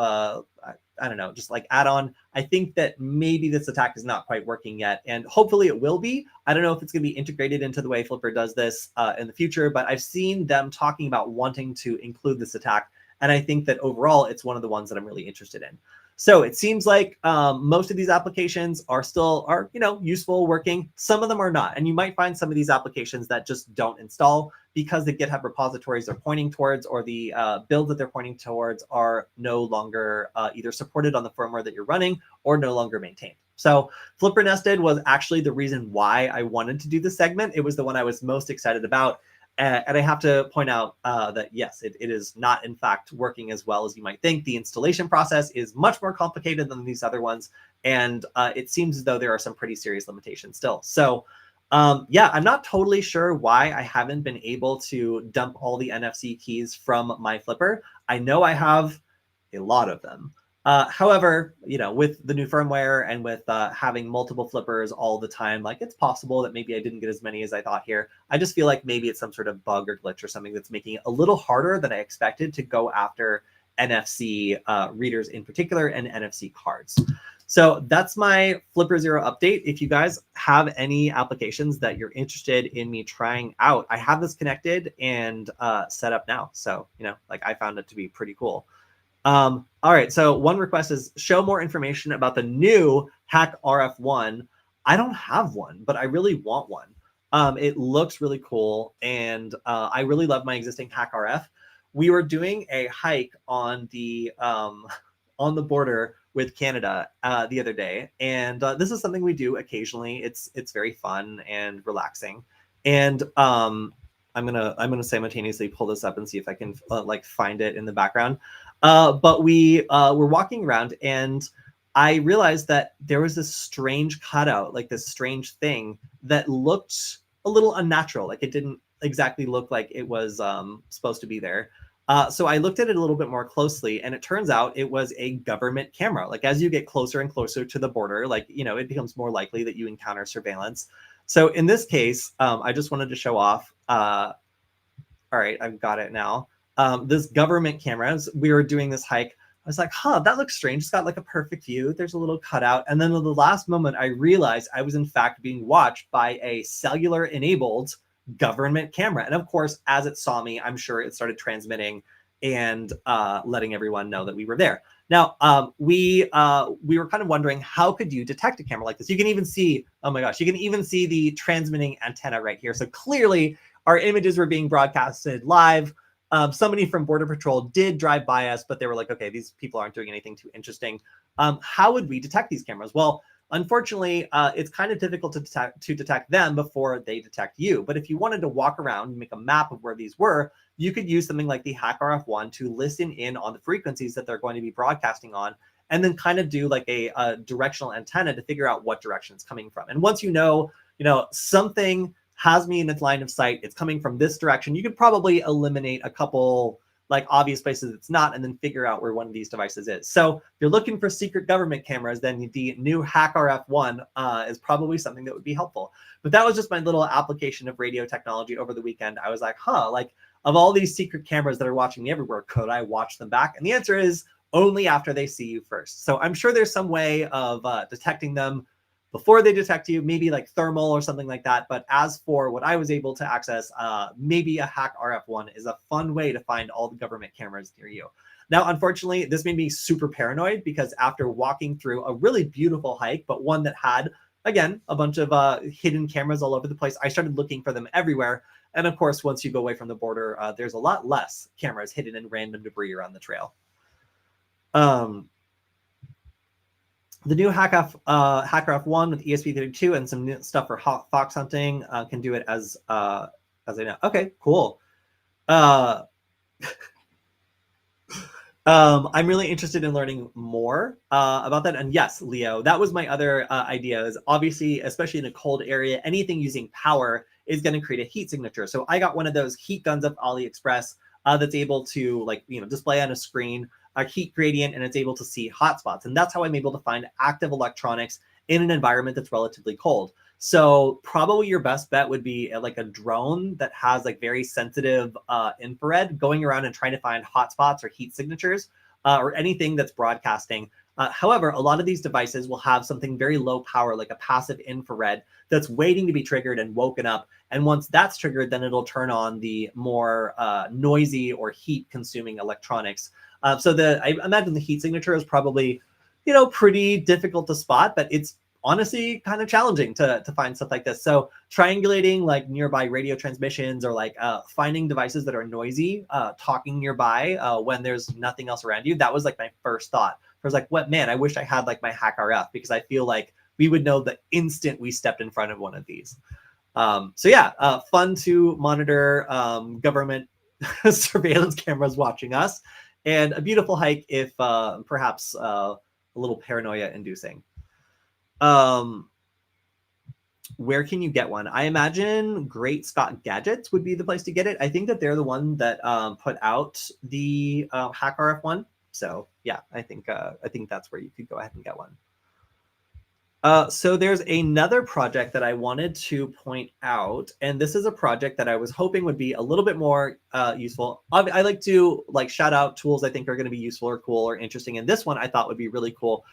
I don't know, just like add-on, I think that maybe this attack is not quite working yet. And hopefully it will be. I don't know if it's going to be integrated into the way Flipper does this in the future, but I've seen them talking about wanting to include this attack. And I think that overall, it's one of the ones that I'm really interested in. So it seems like most of these applications are useful, working. Some of them are not. And you might find some of these applications that just don't install because the GitHub repositories they're pointing towards or the build that they're pointing towards are no longer either supported on the firmware that you're running or no longer maintained. So Flipper Nested was actually the reason why I wanted to do this segment. It was the one I was most excited about. And I have to point out that, yes, it is not, in fact, working as well as you might think. The installation process is much more complicated than these other ones. And it seems as though there are some pretty serious limitations still. So, yeah, I'm not totally sure why I haven't been able to dump all the NFC keys from my Flipper. I know I have a lot of them. However, with the new firmware and with having multiple flippers all the time, like it's possible that maybe I didn't get as many as I thought here. I just feel like maybe it's some sort of bug or glitch or something that's making it a little harder than I expected to go after NFC readers in particular and NFC cards. So that's my Flipper Zero update. If you guys have any applications that you're interested in me trying out, I have this connected and set up now. So, I found it to be pretty cool. All right, so one request is show more information about the new Hack RF1. I don't have one, but I really want one. It looks really cool, and I really love my existing Hack RF. We were doing a hike on the border with Canada the other day, and this is something we do occasionally. It's very fun and relaxing, and I'm gonna simultaneously pull this up and see if I can find it in the background. But we were walking around and I realized that there was this strange cutout, like this strange thing that looked a little unnatural. Like it didn't exactly look like it was supposed to be there. So I looked at it a little bit more closely and it turns out it was a government camera. Like as you get closer and closer to the border, it becomes more likely that you encounter surveillance. So in this case, I just wanted to show off. All right, I've got it now. This government cameras, we were doing this hike. I was like, that looks strange. It's got like a perfect view. There's a little cutout. And then at the last moment, I realized I was in fact being watched by a cellular enabled government camera. And of course, as it saw me, I'm sure it started transmitting and letting everyone know that we were there. Now, we were kind of wondering, how could you detect a camera like this? You can even see, oh my gosh, you can even see the transmitting antenna right here. So clearly our images were being broadcasted live. Somebody from Border Patrol did drive by us, but they were like, okay, these people aren't doing anything too interesting. How would we detect these cameras? Well, unfortunately, it's kind of difficult to detect them before they detect you. But if you wanted to walk around and make a map of where these were, you could use something like the Hack RF1 to listen in on the frequencies that they're going to be broadcasting on, and then kind of do like a directional antenna to figure out what direction it's coming from. And once you know something has me in its line of sight, it's coming from this direction, you could probably eliminate a couple like obvious places it's not, and then figure out where one of these devices is. So if you're looking for secret government cameras, then the new Hack RF1 is probably something that would be helpful. But that was just my little application of radio technology over the weekend. I was like, of all these secret cameras that are watching me everywhere, could I watch them back? And the answer is only after they see you first. So I'm sure there's some way of detecting them before they detect you, maybe like thermal or something like that. But as for what I was able to access, maybe a Hack RF1 is a fun way to find all the government cameras near you. Now, unfortunately, this made me super paranoid because after walking through a really beautiful hike, but one that had, again, a bunch of hidden cameras all over the place, I started looking for them everywhere. And of course, once you go away from the border, there's a lot less cameras hidden in random debris around the trail. The new Hack RF1 with ESP32 and some new stuff for fox hunting can do it as I know. Okay, cool. I'm really interested in learning more about that. And yes, Leo, that was my other idea is obviously, especially in a cold area, anything using power is going to create a heat signature. So I got one of those heat guns off AliExpress that's able to display on a screen a heat gradient, and it's able to see hotspots. And that's how I'm able to find active electronics in an environment that's relatively cold. So probably your best bet would be like a drone that has like very sensitive infrared going around and trying to find hotspots or heat signatures or anything that's broadcasting. However, a lot of these devices will have something very low power, like a passive infrared that's waiting to be triggered and woken up. And once that's triggered, then it'll turn on the more noisy or heat consuming electronics. So I imagine the heat signature is probably, pretty difficult to spot, but it's honestly kind of challenging to find stuff like this. So triangulating like nearby radio transmissions or like finding devices that are noisy, talking nearby when there's nothing else around you. That was like my first thought. I was like, I wish I had like my Hack RF, because I feel like we would know the instant we stepped in front of one of these. So yeah, fun to monitor government surveillance cameras watching us, and a beautiful hike if perhaps a little paranoia inducing. Where can you get one? I imagine Great Scott Gadgets would be the place to get it. I think that they're the one that put out the Hack RF one. So yeah, I think that's where you could go ahead and get one. So there's another project that I wanted to point out, and this is a project that I was hoping would be a little bit more useful. I like to shout out tools I think are going to be useful or cool or interesting, and this one I thought would be really cool.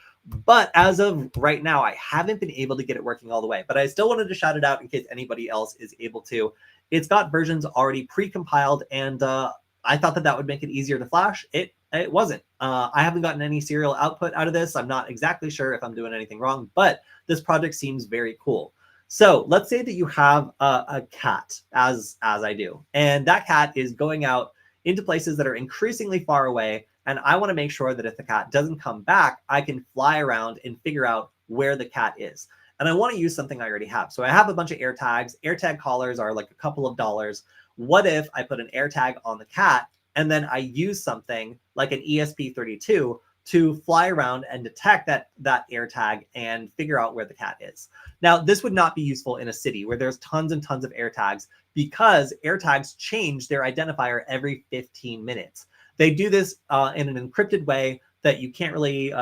But as of right now, I haven't been able to get it working all the way, but I still wanted to shout it out in case anybody else is able to. It's got versions already pre-compiled, and I thought that would make it easier to flash. It wasn't. I haven't gotten any serial output out of this. I'm not exactly sure if I'm doing anything wrong, but this project seems very cool. So let's say that you have a cat, as I do, and that cat is going out into places that are increasingly far away, and I want to make sure that if the cat doesn't come back, I can fly around and figure out where the cat is. And I want to use something I already have. So I have a bunch of AirTags. AirTag collars are like a couple of dollars. What if I put an AirTag on the cat, and then I use something like an ESP32 to fly around and detect that AirTag and figure out where the cat is? Now, this would not be useful in a city where there's tons and tons of AirTags, because AirTags change their identifier every 15 minutes. They do this in an encrypted way that you can't really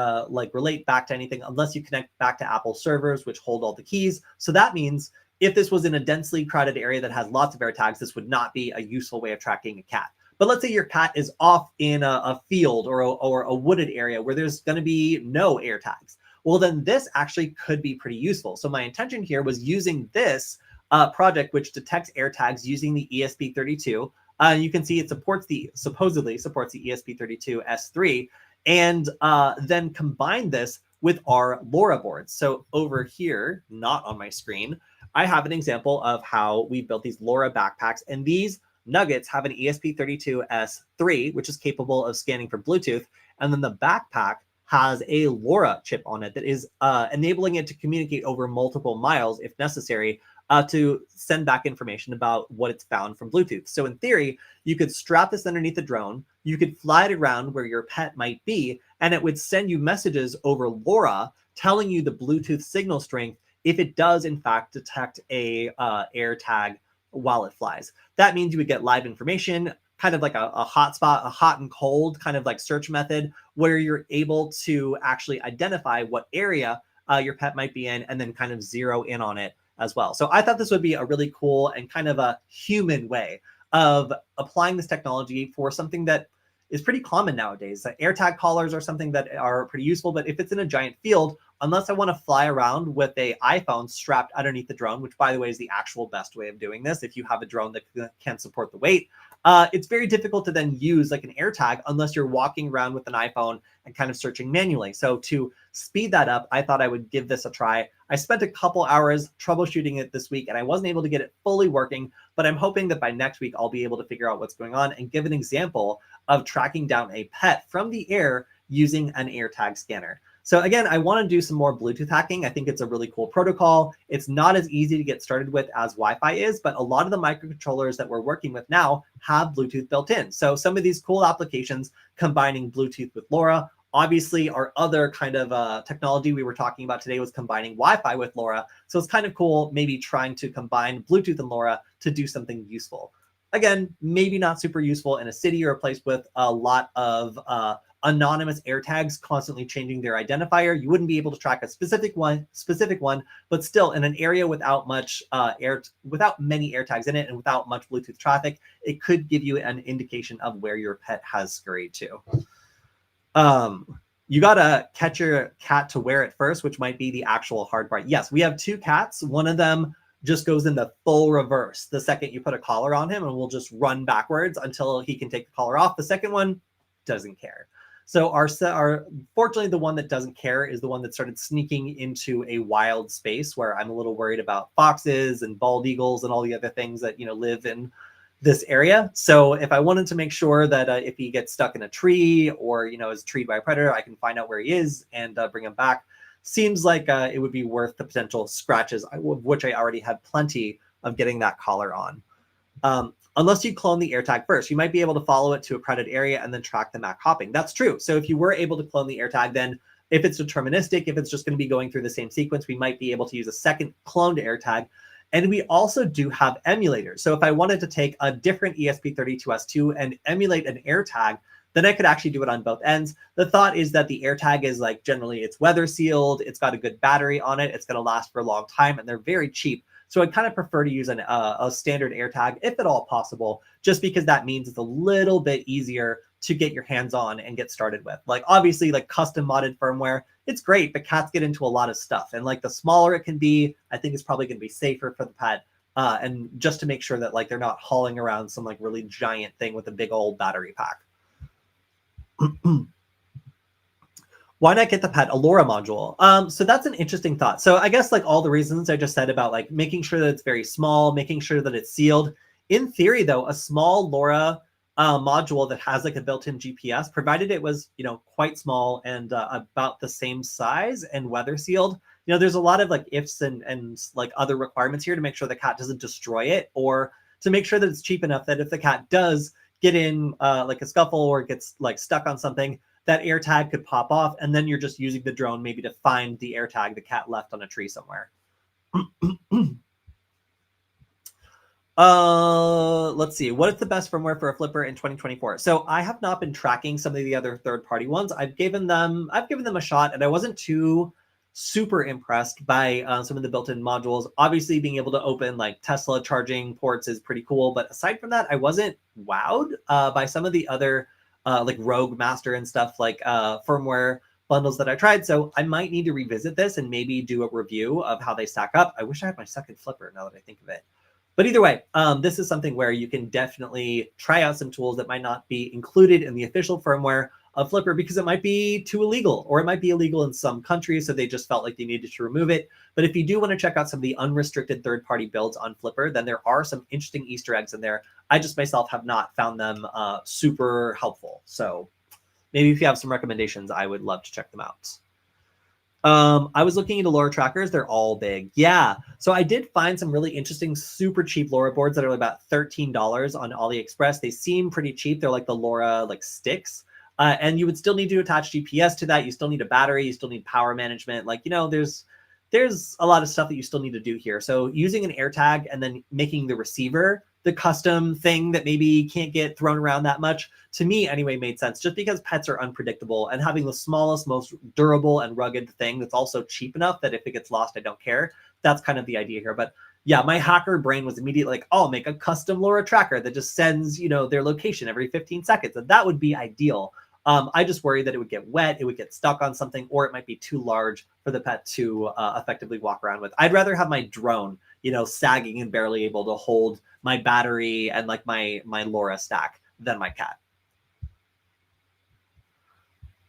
relate back to anything unless you connect back to Apple servers, which hold all the keys. So that means if this was in a densely crowded area that has lots of AirTags, this would not be a useful way of tracking a cat. But let's say your cat is off in a field or a wooded area where there's going to be no AirTags. Well, then this actually could be pretty useful. So my intention here was using this project, which detects AirTags using the ESP32. You can see it supposedly supports the ESP32 S3, and then combine this with our LoRa boards. So over here, not on my screen, I have an example of how we built these LoRa backpacks, and these nuggets have an ESP32 S3, which is capable of scanning for Bluetooth, and then the backpack has a LoRa chip on it that is enabling it to communicate over multiple miles if necessary, to send back information about what it's found from Bluetooth. So in theory, you could strap this underneath the drone, you could fly it around where your pet might be, and it would send you messages over LoRa telling you the Bluetooth signal strength if it does in fact detect a AirTag while it flies. That means you would get live information, kind of like a hotspot, a hot and cold kind of like search method, where you're able to actually identify what area your pet might be in and then kind of zero in on it as well. So I thought this would be a really cool and kind of a human way of applying this technology for something that is pretty common nowadays. AirTag collars are something that are pretty useful, but if it's in a giant field, unless I want to fly around with an iPhone strapped underneath the drone, which by the way is the actual best way of doing this, if you have a drone that can support the weight, it's very difficult to then use like an AirTag unless you're walking around with an iPhone and kind of searching manually. So to speed that up, I thought I would give this a try. I spent a couple hours troubleshooting it this week, and I wasn't able to get it fully working, but I'm hoping that by next week, I'll be able to figure out what's going on and give an example of tracking down a pet from the air using an AirTag scanner. So again, I want to do some more Bluetooth hacking. I think it's a really cool protocol. It's not as easy to get started with as Wi-Fi is, but a lot of the microcontrollers that we're working with now have Bluetooth built in. So some of these cool applications combining Bluetooth with LoRa. Obviously, our other kind of technology we were talking about today was combining Wi-Fi with LoRa. So it's kind of cool maybe trying to combine Bluetooth and LoRa to do something useful. Again, maybe not super useful in a city or a place with a lot of anonymous AirTags constantly changing their identifier. You wouldn't be able to track a specific one, but still in an area without much without many AirTags in it and without much Bluetooth traffic, it could give you an indication of where your pet has scurried to. You gotta catch your cat to wear it first, which might be the actual hard part. Yes, we have 2 cats. One of them just goes in the full reverse the second you put a collar on him and will just run backwards until he can take the collar off. The second one doesn't care. So our fortunately, the one that doesn't care is the one that started sneaking into a wild space where I'm a little worried about foxes and bald eagles and all the other things that, you know, live in this area. So if I wanted to make sure that if he gets stuck in a tree or, you know, is treed by a predator, I can find out where he is and bring him back. Seems like it would be worth the potential scratches, which I already had plenty of getting that collar on. Unless you clone the AirTag first, you might be able to follow it to a crowded area and then track the MAC hopping. That's true. So if you were able to clone the AirTag, then if it's deterministic, if it's just going to be going through the same sequence, we might be able to use a second cloned AirTag. And we also do have emulators. So if I wanted to take a different ESP32S2 and emulate an AirTag, then I could actually do it on both ends. The thought is that the AirTag is like generally it's weather sealed, it's got a good battery on it, it's going to last for a long time, and they're very cheap. So I kind of prefer to use a standard AirTag if at all possible, just because that means it's a little bit easier to get your hands on and get started with. Like obviously like custom modded firmware, it's great, but cats get into a lot of stuff. And like the smaller it can be, I think it's probably going to be safer for the pet. And just to make sure that like they're not hauling around some like really giant thing with a big old battery pack. Why not get the pet a LoRa module? So that's an interesting thought. So I guess like all the reasons I just said about like making sure that it's very small, making sure that it's sealed. In theory, though, a small LoRa module that has like a built-in GPS, provided it was, you know, quite small and about the same size and weather sealed. You know, there's a lot of like ifs and like other requirements here to make sure the cat doesn't destroy it, or to make sure that it's cheap enough that if the cat does get in like a scuffle or gets like stuck on something, that AirTag could pop off, and then you're just using the drone maybe to find the AirTag the cat left on a tree somewhere. Let's see. What is the best firmware for a flipper in 2024? So I have not been tracking some of the other third-party ones. I've given them a shot, and I wasn't too super impressed by some of the built-in modules. Obviously, being able to open like Tesla charging ports is pretty cool, but aside from that, I wasn't wowed by some of the other like Rogue Master and stuff like firmware bundles that I tried. So I might need to revisit this and maybe do a review of how they stack up. I wish I had my second flipper now that I think of it. But either way, this is something where you can definitely try out some tools that might not be included in the official firmware of Flipper because it might be too illegal, or it might be illegal in some countries, so they just felt like they needed to remove it. But if you do want to check out some of the unrestricted third-party builds on Flipper, then there are some interesting Easter eggs in there. I just myself have not found them super helpful. So maybe if you have some recommendations, I would love to check them out. I was looking into LoRa trackers. They're all big. Yeah. So I did find some really interesting, super cheap LoRa boards that are about $13 on AliExpress. They seem pretty cheap. They're like the LoRa like sticks. And you would still need to attach GPS to that. You still need a battery. You still need power management. Like, you know, there's a lot of stuff that you still need to do here. So using an AirTag and then making the receiver the custom thing that maybe can't get thrown around that much, to me anyway, made sense, just because pets are unpredictable, and having the smallest, most durable and rugged thing that's also cheap enough that if it gets lost, I don't care. That's kind of the idea here. But yeah, my hacker brain was immediately like, oh, make a custom LoRa tracker that just sends, you know, their location every 15 seconds. And that would be ideal. I just worry that it would get wet, it would get stuck on something, or it might be too large for the pet to effectively walk around with. I'd rather have my drone, you know, sagging and barely able to hold my battery and like my LoRa stack than my cat.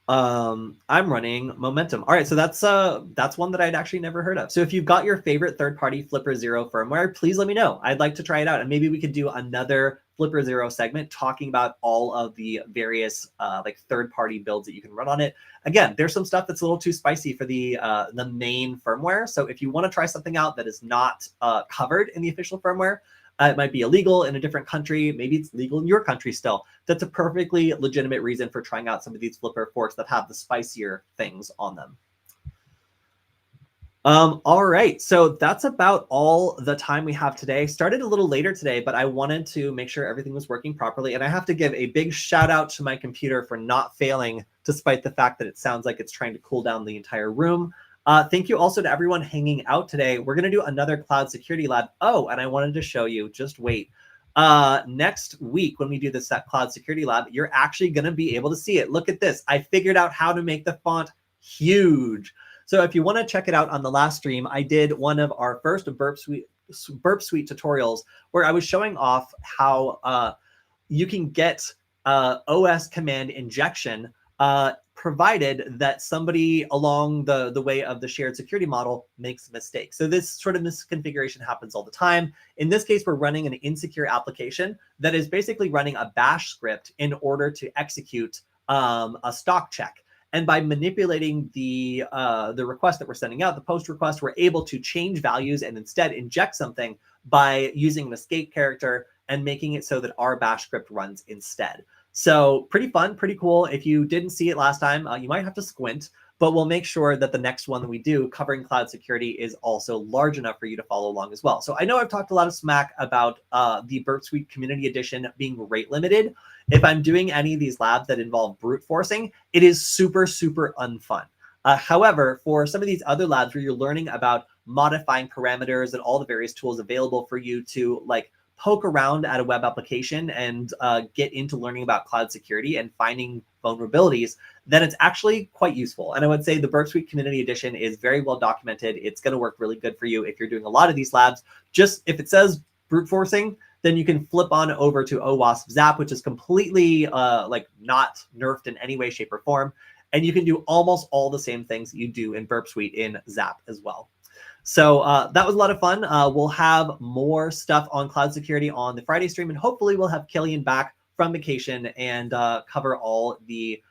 I'm running Momentum. All right, so that's one that I'd actually never heard of. So if you've got your favorite third-party Flipper Zero firmware, please let me know. I'd like to try it out, and maybe we could do another Flipper Zero segment talking about all of the various like third-party builds that you can run on it. Again, there's some stuff that's a little too spicy for the main firmware. So if you want to try something out that is not covered in the official firmware, it might be illegal in a different country. Maybe it's legal in your country still. That's a perfectly legitimate reason for trying out some of these Flipper forks that have the spicier things on them. All right, so that's about all the time we have today. Started a little later today, but I wanted to make sure everything was working properly. And I have to give a big shout out to my computer for not failing, despite the fact that it sounds like it's trying to cool down the entire room. Thank you also to everyone hanging out today. We're going to do another cloud security lab. Oh, and I wanted to show you, just wait. Next week, when we do this cloud security lab, you're actually going to be able to see it. Look at this. I figured out how to make the font huge. So if you want to check it out on the last stream, I did one of our first Burp Suite tutorials where I was showing off how you can get OS command injection provided that somebody along the way of the shared security model makes a mistake. So this sort of misconfiguration happens all the time. In this case, we're running an insecure application that is basically running a bash script in order to execute a stock check. And by manipulating the request that we're sending out, the post request, we're able to change values and instead inject something by using an escape character and making it so that our bash script runs instead. So pretty fun, pretty cool. If you didn't see it last time, you might have to squint, but we'll make sure that the next one that we do covering cloud security is also large enough for you to follow along as well. So I know I've talked a lot of smack about the Burp Suite Community Edition being rate limited. If I'm doing any of these labs that involve brute forcing, it is super, super unfun. However, for some of these other labs where you're learning about modifying parameters and all the various tools available for you to like poke around at a web application and get into learning about cloud security and finding vulnerabilities, then it's actually quite useful. And I would say the Burp Suite Community Edition is very well documented. It's going to work really good for you if you're doing a lot of these labs. Just if it says brute forcing, then you can flip on over to OWASP Zap, which is completely like not nerfed in any way, shape, or form. And you can do almost all the same things that you do in Burp Suite in Zap as well. So that was a lot of fun. We'll have more stuff on cloud security on the Friday stream, and hopefully we'll have Killian back from vacation and cover all the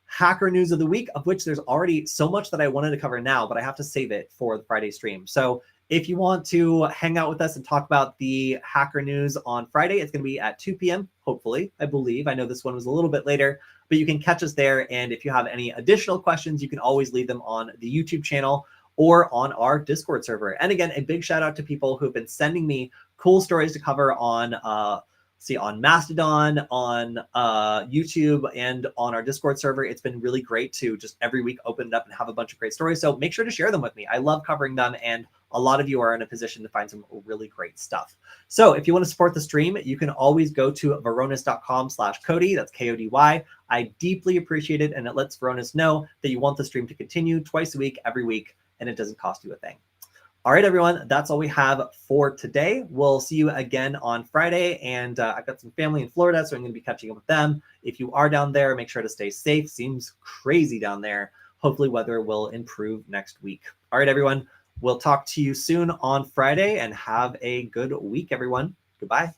hacker news of the week, of which there's already so much that I wanted to cover now, but I have to save it for the Friday stream. So if you want to hang out with us and talk about the hacker news on Friday, it's going to be at 2 p.m., hopefully, I believe. I know this one was a little bit later, but you can catch us there. And if you have any additional questions, you can always leave them on the YouTube channel or on our Discord server. And again, a big shout out to people who've been sending me cool stories to cover on on Mastodon, on YouTube, and on our Discord server. It's been really great to just every week open it up and have a bunch of great stories. So make sure to share them with me. I love covering them, and a lot of you are in a position to find some really great stuff. So if you want to support the stream, you can always go to varonis.com/Kody. That's Kody. I deeply appreciate it, and it lets Varonis know that you want the stream to continue twice a week, every week, and it doesn't cost you a thing. All right, everyone, that's all we have for today. We'll see you again on Friday, and I've got some family in Florida, so I'm going to be catching up with them. If you are down there, make sure to stay safe. Seems crazy down there. Hopefully weather will improve next week. All right, everyone, we'll talk to you soon on Friday, and have a good week, everyone. Goodbye.